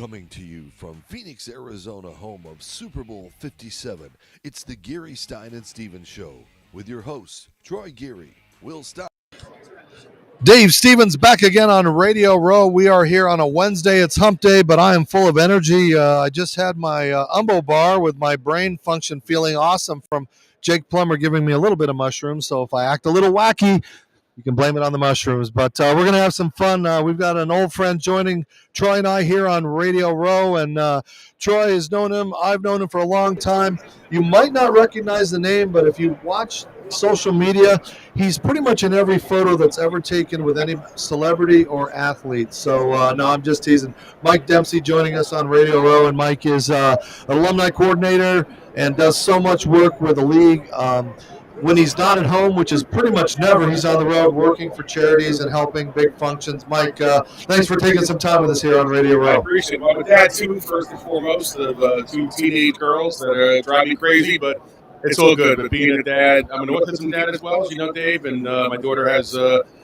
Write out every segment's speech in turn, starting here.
Coming to you from Phoenix, Arizona, home of Super Bowl 57, it's the Geary, Stein and Stevens Show with your hosts, Troy Geary, Will Stein. Dave Stevens back again on Radio Row. We are here on a Wednesday. It's hump day, but I am full of energy. I just had my Umbo bar with my brain function feeling awesome from Jake Plummer giving me a little bit of mushrooms. So if I act a little wacky, you can blame it on the mushrooms, but we're going to have some fun. We've got an old friend joining Troy and I here on Radio Row, and Troy has known him. I've known him for a long time. You might not recognize the name, but if you watch social media, he's pretty much in every photo that's ever taken with any celebrity or athlete. So, no, I'm just teasing. Mike Dempsey joining us on Radio Row, and Mike is an alumni coordinator and does so much work with the league. When he's not at home, which is pretty much never, he's on the road working for charities and helping big functions. Mike, thanks for taking some time with us here on Radio Row. I appreciate it. Well, with dad, too, first and foremost, of two teenage girls that drive me crazy, but it's all good. But being a dad, I'm an autism dad as well, as you know, Dave, and my daughter has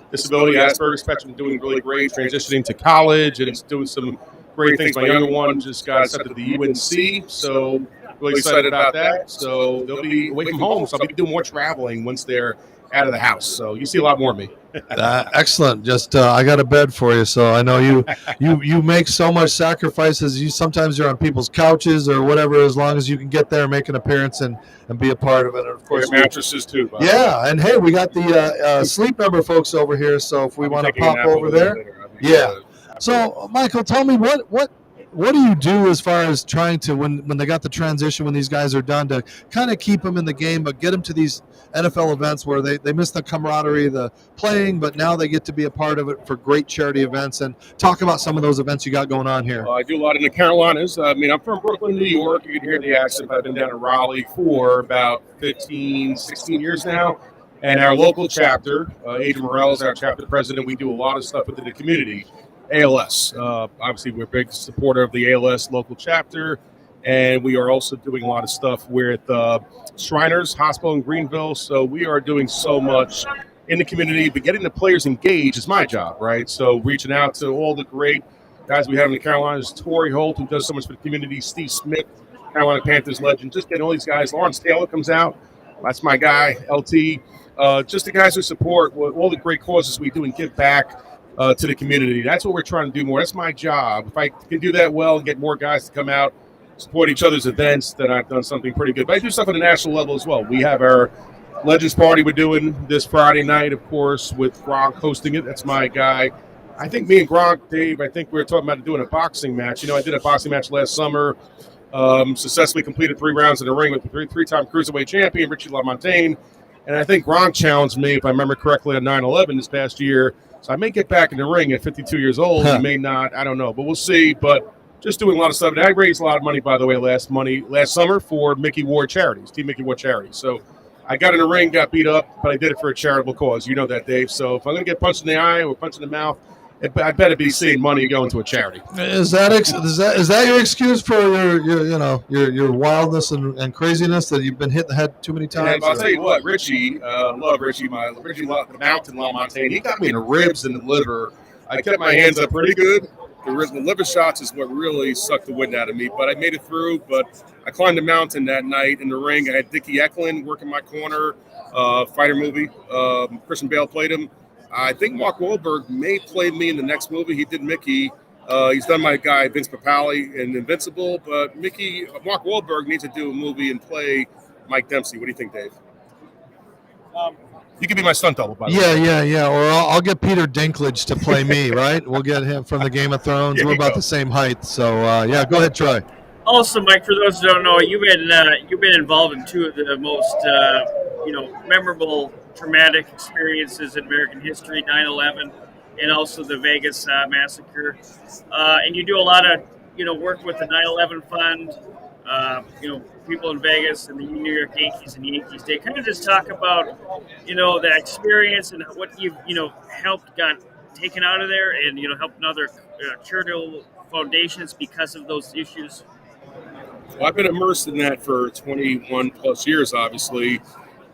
disability, Asperger's spectrum, doing really great, transitioning to college, and it's doing some great things. My younger one just got accepted to the UNC, so really excited about that. So they'll be away from home, so I'll be doing more traveling once they're out of the house. So you see a lot more of me. Excellent. Just I got a bed for you, so I know you make so much sacrifices. Sometimes you're on people's couches or whatever, as long as you can get there, make an appearance, and be a part of it. And of course, mattresses too. Yeah, and hey, we got the Sleep Number folks over here, so if we want to pop over there, yeah. So, Michael, tell me what do you do as far as trying to, when they got the transition, when these guys are done, to kind of keep them in the game, but get them to these NFL events where they miss the camaraderie, the playing, but now they get to be a part of it for great charity events, and talk about some of those events you got going on here. I do a lot in the Carolinas. I mean, I'm from Brooklyn, New York. You can hear the accent. I've been down in Raleigh for about 15, 16 years now. And our local chapter, Adrian Morrell is our chapter president. We do a lot of stuff within the community. ALS. Obviously, we're a big supporter of the ALS local chapter, and we are also doing a lot of stuff with Shriners Hospital in Greenville. So we are doing so much in the community, but getting the players engaged is my job, right? So reaching out to all the great guys we have in the Carolinas, Torrey Holt, who does so much for the community, Steve Smith, Carolina Panthers legend, just getting all these guys. Lawrence Taylor comes out. That's my guy, LT. Just the guys who support all the great causes we do and give back to the community. That's what we're trying to do more. That's my job. If I can do that well and get more guys to come out, support each other's events, then I've done something pretty good. But I do stuff at the national level as well. We have our Legends Party we're doing this Friday night, of course, with Gronk hosting it. That's my guy. I think me and Gronk, Dave, I think we were talking about doing a boxing match. You know, I did a boxing match last summer, successfully completed 3 rounds in the ring with the three-time cruiserweight champion, Richie LaMontagne. And I think Gronk challenged me, if I remember correctly, on 9/11 this past year. So I may get back in the ring at 52 years old. He may not. I don't know. But we'll see. But just doing a lot of stuff. And I raised a lot of money, by the way, last summer for Mickey Ward Charities, Team Mickey Ward Charities. So I got in the ring, got beat up, but I did it for a charitable cause. You know that, Dave. So if I'm going to get punched in the eye or punched in the mouth, I better be seeing money going to a charity. Is that your excuse for your wildness and craziness, that you've been hit in the head too many times? Yeah, I'll tell you what, Richie, love Richie, the Mountain LaMontagne. He got me in the ribs and the liver. I kept my hands up pretty good. The liver shots is what really sucked the wind out of me, but I made it through. But I climbed the mountain that night in the ring. I had Dickie Eklund working my corner, fighter movie. Christian Bale played him. I think Mark Wahlberg may play me in the next movie. He did Mickey. He's done my guy Vince Papale in Invincible. But Mark Wahlberg needs to do a movie and play Mike Dempsey. What do you think, Dave? You can be my stunt double, by the way. Yeah. Or I'll get Peter Dinklage to play me, right? We'll get him from the Game of Thrones. We're about the same height. So, go ahead, Troy. Also, Mike, for those who don't know, you've been involved in 2 of the most memorable traumatic experiences in American history, 9/11 and also the Vegas massacre. And you do a lot of work with the 9/11 Fund, people in Vegas and the New York Yankees and Yankees Day. Kind of just talk about the experience and what you've helped got taken out of there, and helping other charitable foundations because of those issues. Well, I've been immersed in that for 21 plus years, obviously.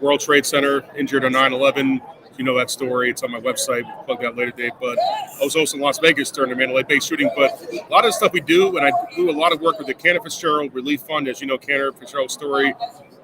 World Trade Center, injured on 9/11, You know that story. It's on my website. We'll plug that later, Dave. But I was also in Las Vegas during the Mandalay Bay shooting. But a lot of the stuff we do, and I do a lot of work with the Cantor Fitzgerald Relief Fund. As you know, Cantor Fitzgerald's story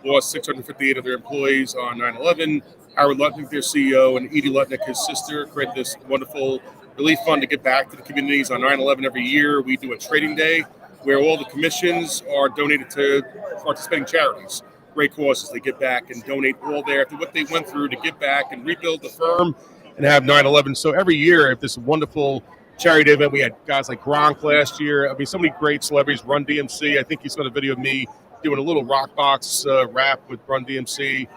lost 658 of their employees on 9/11. Howard Lutnick, their CEO, and Edie Lutnick, his sister, created this wonderful relief fund to give back to the communities on 9/11 every year. We do a trading day where all the commissions are donated to participating charities. Great causes. They give back and donate all there after what they went through to give back and rebuild the firm and have 9/11. So every year, if this wonderful charity event, we had guys like Gronk last year. I mean, so many great celebrities. Run DMC. I think you saw the video of me doing a little rock box rap with Run DMC.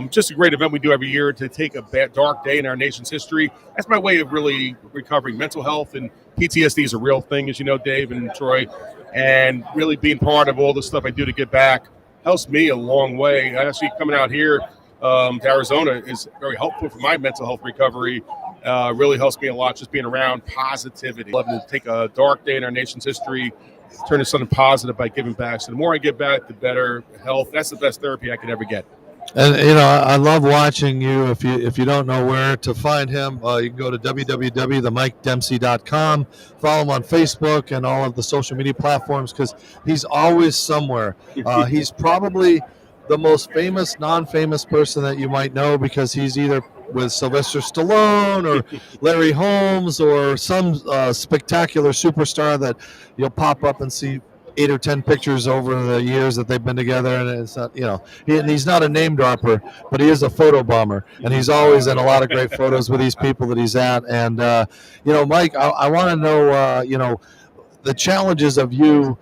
Just a great event we do every year to take a dark day in our nation's history. That's my way of really recovering. Mental health and PTSD is a real thing, as you know, Dave and Troy, and really being part of all the stuff I do to give back helps me a long way. Actually, coming out here to Arizona is very helpful for my mental health recovery. Really helps me a lot just being around positivity. I love to take a dark day in our nation's history, turn it something positive by giving back. So the more I give back, the better health. That's the best therapy I could ever get. And I love watching you. If you don't know where to find him, you can go to www.themikedempsey.com. Follow him on Facebook and all of the social media platforms because he's always somewhere. He's probably the most famous, non-famous person that you might know because he's either with Sylvester Stallone or Larry Holmes or some spectacular superstar that you'll pop up and see 8 or 10 pictures over the years that they've been together, and it's not, he's not a name dropper, but he is a photo bomber, and he's always in a lot of great photos with these people that he's at. And Mike, I want to know, the challenges of you,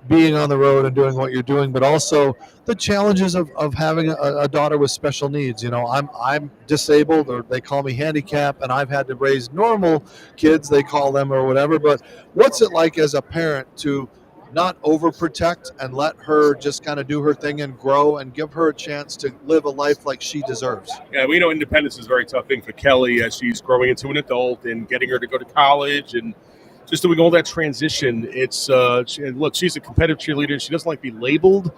being on the road and doing what you're doing, but also the challenges of having a daughter with special needs. I'm disabled, or they call me handicapped, and I've had to raise normal kids, they call them, or whatever. But what's it like as a parent to not overprotect and let her just kind of do her thing and grow and give her a chance to live a life like she deserves? Yeah, we know independence is a very tough thing for Kelly as she's growing into an adult and getting her to go to college and just doing all that transition. It's she's a competitive cheerleader. She doesn't like to be labeled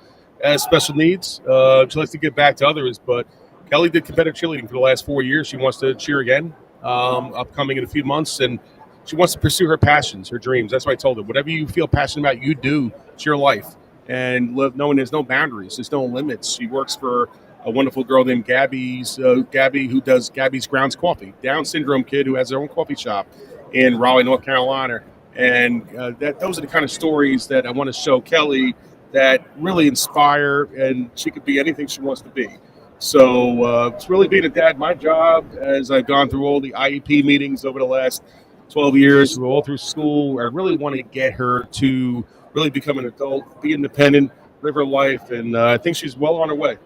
as special needs. She likes to give back to others, but Kelly did competitive cheerleading for the last 4 years. She wants to cheer again, upcoming in a few months, and she wants to pursue her passions, her dreams. That's why I told her, whatever you feel passionate about, you do. It's your life. And knowing there's no boundaries, there's no limits. She works for a wonderful girl named Gabby, who does Gabby's Grounds Coffee, Down syndrome kid who has her own coffee shop in Raleigh, North Carolina. And those are the kind of stories that I want to show Kelly that really inspire, and she could be anything she wants to be. So it's really being a dad. My job, as I've gone through all the IEP meetings over the last 12 years, all through school, I really want to get her to really become an adult, be independent, live her life, and I think she's well on her way.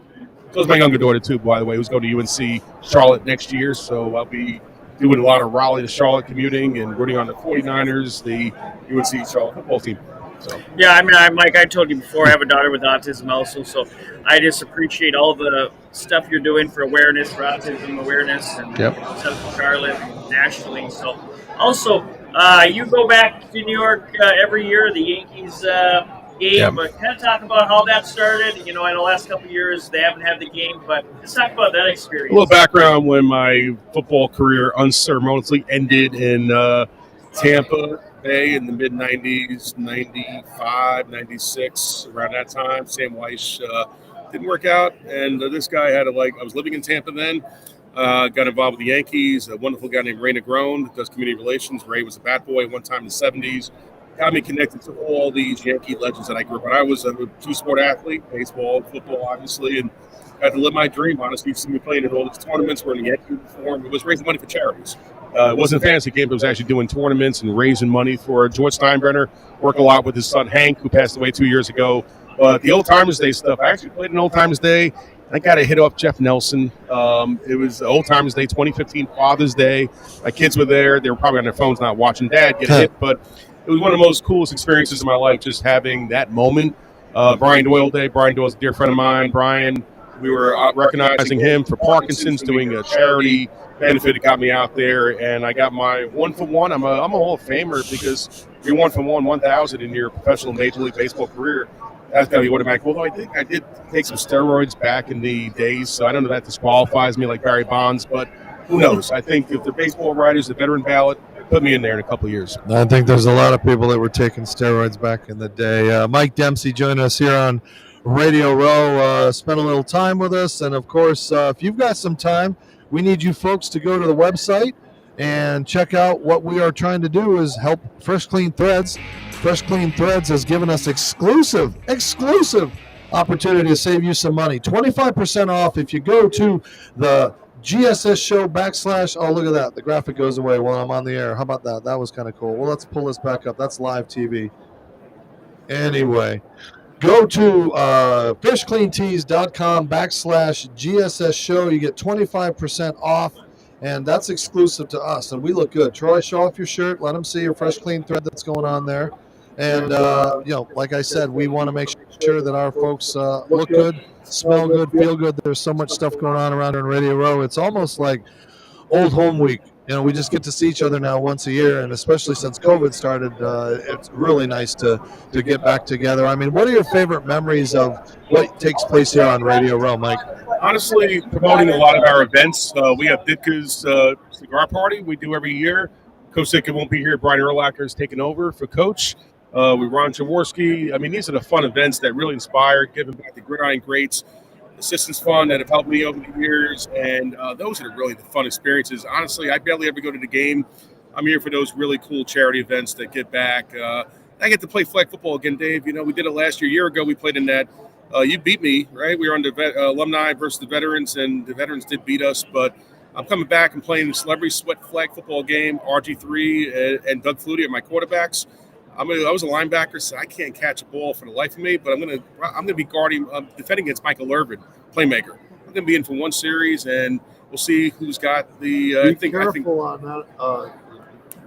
So is my younger daughter, too, by the way, who's going to UNC Charlotte next year, so I'll be doing a lot of Raleigh to Charlotte commuting and rooting on the 49ers, the UNC Charlotte football team. So. Yeah, I mean, Mike, I told you before, I have a daughter with autism also, so I just appreciate all the stuff you're doing for awareness, for autism awareness, and Central Charlotte nationally. So, also, you go back to New York every year, the Yankees game, but kind of talk about how that started. In the last couple of years, they haven't had the game, but let's talk about that experience. A little background: when my football career unceremoniously ended in Tampa Bay in the mid-'90s, 95, 96, around that time. Sam Weiss didn't work out, and this guy had I was living in Tampa then, got involved with the Yankees, a wonderful guy named Ray Negron that does community relations. Ray was a bat boy one time in the 70s, got me connected to all these Yankee legends that I grew up with. I was a two-sport athlete, baseball, football, obviously, and got to live my dream, honestly. You see me playing in all these tournaments, we're in the Yankee uniform. It was raising money for charities. It wasn't a fantasy game, but it was actually doing tournaments and raising money for George Steinbrenner. Worked a lot with his son Hank, who passed away 2 years ago. But the Old Timers Day stuff, I actually played an Old Timers Day. I got to hit off Jeff Nelson. It was Old Timers Day, 2015 Father's Day. My kids were there. They were probably on their phones not watching Dad get hit. But it was one of the most coolest experiences of my life, just having that moment. Brian Doyle Day. Brian Doyle's a dear friend of mine. Brian, we were recognizing him for Parkinson's, doing a charity benefit. It got me out there, and I got my 1-for-1. I'm a Hall of Famer because you're 1-for-1, 1,000 in your professional Major League Baseball career. That's got to be automatic. Although I did take some steroids back in the days, so I don't know if that disqualifies me like Barry Bonds. But who knows? I think if the baseball writers, the veteran ballot, put me in there in a couple of years. I think there's a lot of people that were taking steroids back in the day. Mike Dempsey joined us here on Radio Row, spent a little time with us. And, of course, if you've got some time, we need you folks to go to the website and check out what we are trying to do is help Fresh Clean Threads. Fresh Clean Threads has given us exclusive opportunity to save you some money. 25% off if you go to the GSS show / oh, look at that. The graphic goes away while I'm on the air. How about that? That was kind of cool. Well, let's pull this back up. That's live TV. Anyway, go to freshcleantees.com / GSS show. You get 25% off, and that's exclusive to us. And we look good. Troy, show off your shirt. Let them see your Fresh Clean thread that's going on there. And, like I said, we want to make sure that our folks look good, smell good, feel good. There's so much stuff going on around in Radio Row. It's almost like old home week. We just get to see each other now once a year, and especially since COVID started, it's really nice to get back together. I mean, what are your favorite memories of what takes place here on Radio Row, Mike? Honestly, promoting a lot of our events. We have Ditka's cigar party we do every year. Coach Ditka won't be here. Brian Urlacher is taking over for Coach. We Ron Jaworski. I mean, these are the fun events that really inspire, giving back the gridiron greats, assistance fund that have helped me over the years, and those are really the fun experiences. Honestly, I barely ever go to the game. I'm here for those really cool charity events that get back. I get to play flag football again, Dave. We did it last year. A year ago, we played in that. You beat me, right? We were on the alumni versus the veterans, and the veterans did beat us, but I'm coming back and playing the Celebrity Sweat flag football game. RG3 and Doug Flutie are my quarterbacks. I was a linebacker, so I can't catch a ball for the life of me. But I'm gonna be guarding, defending against Michael Irvin, playmaker. I'm gonna be in for one series, and we'll see who's got the. Be careful on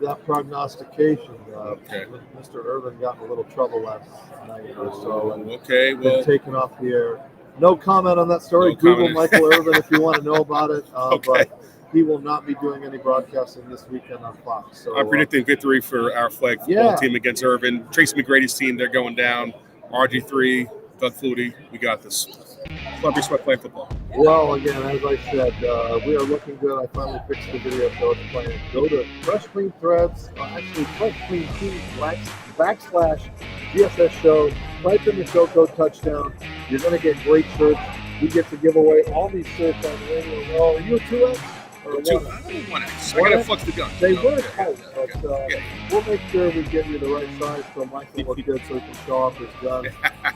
that prognostication. Okay. Mr. Irvin got in a little trouble last night or so. Okay, well, taken off the air. No comment on that story. No Google comment. Michael Irvin if you want to know about it. Okay. But he will not be doing any broadcasting this weekend on Fox. So I'm predicting victory for our flag football team against Irvin. Tracy McGrady's team, they're going down. RG3, Doug Flutie, we got this. Celebrity Sweat flag football. Well, again, as I said, we are looking good. I finally fixed the video, so it's playing. Go to Fresh Clean Threads, Fresh Clean Tees / GSS show. Type in the show code touchdown. You're going to get great shirts. We get to give away all these shirts on the Radio Row. Are you a 2X? Or a 1X. I got to flex the gun. They were close, but we'll make sure we give you the right size so Mike can look good so he can show off his gun.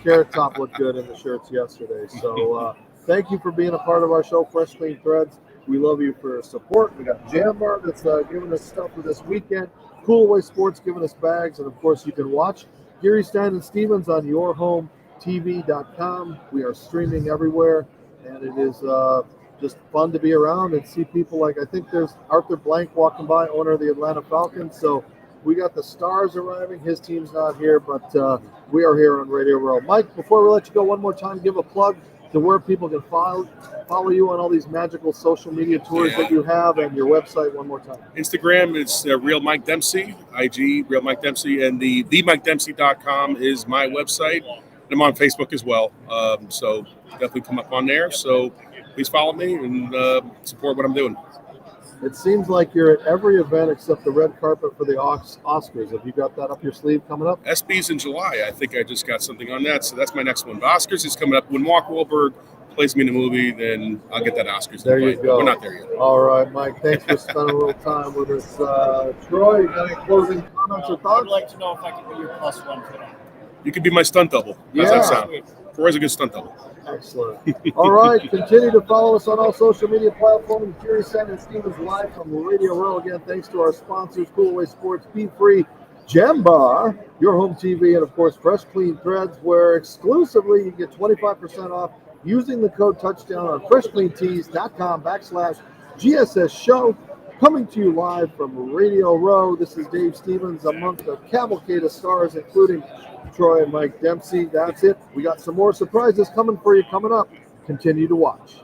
Carrot Top looked good in the shirts yesterday. So thank you for being a part of our show, Fresh Clean Threads. We love you for support. We got Jam Bar that's giving us stuff for this weekend. Cool Away Sports giving us bags. And, of course, you can watch Geary, Stein and Stevens on yourhometv.com. We are streaming everywhere, and it is just fun to be around and see people like, I think there's Arthur Blank walking by, owner of the Atlanta Falcons. So we got the Stars arriving. His team's not here, but we are here on Radio Row. Mike, before we let you go one more time, give a plug to where people can follow you on all these magical social media tours that you have, and your website one more time. Instagram is Real Mike Dempsey, IG Real Mike Dempsey, and the TheMikeDempsey.com is my website. I'm on Facebook as well, so definitely come up on there. So please follow me and support what I'm doing. It seems like you're at every event except the red carpet for the Oscars. Have you got that up your sleeve coming up? SB's in July. I think I just got something on that, so that's my next one. The Oscars is coming up. When Mark Wahlberg plays me in the movie, then I'll get that Oscars. There you go. We're not there yet. All right, Mike. Thanks for spending a little time with us. Troy, you got any closing comments or thoughts? I'd like to know if I can be your +1 today. You could be my stunt double. How's that sound? Troy's a good stunt double. Excellent. All right. Continue to follow us on all social media platforms. Geary, Stein and Stevens live from Radio Row. Again, thanks to our sponsors, Cool Away Sports, Be Free, Gem Bar, Your Home TV, and, of course, Fresh Clean Threads, where exclusively you get 25% off using the code touchdown on freshcleantees.com / GSS show. Coming to you live from Radio Row. This is Dave Stevens amongst a cavalcade of stars, including Troy and Mike Dempsey. That's it. We got some more surprises coming for you coming up. Continue to watch.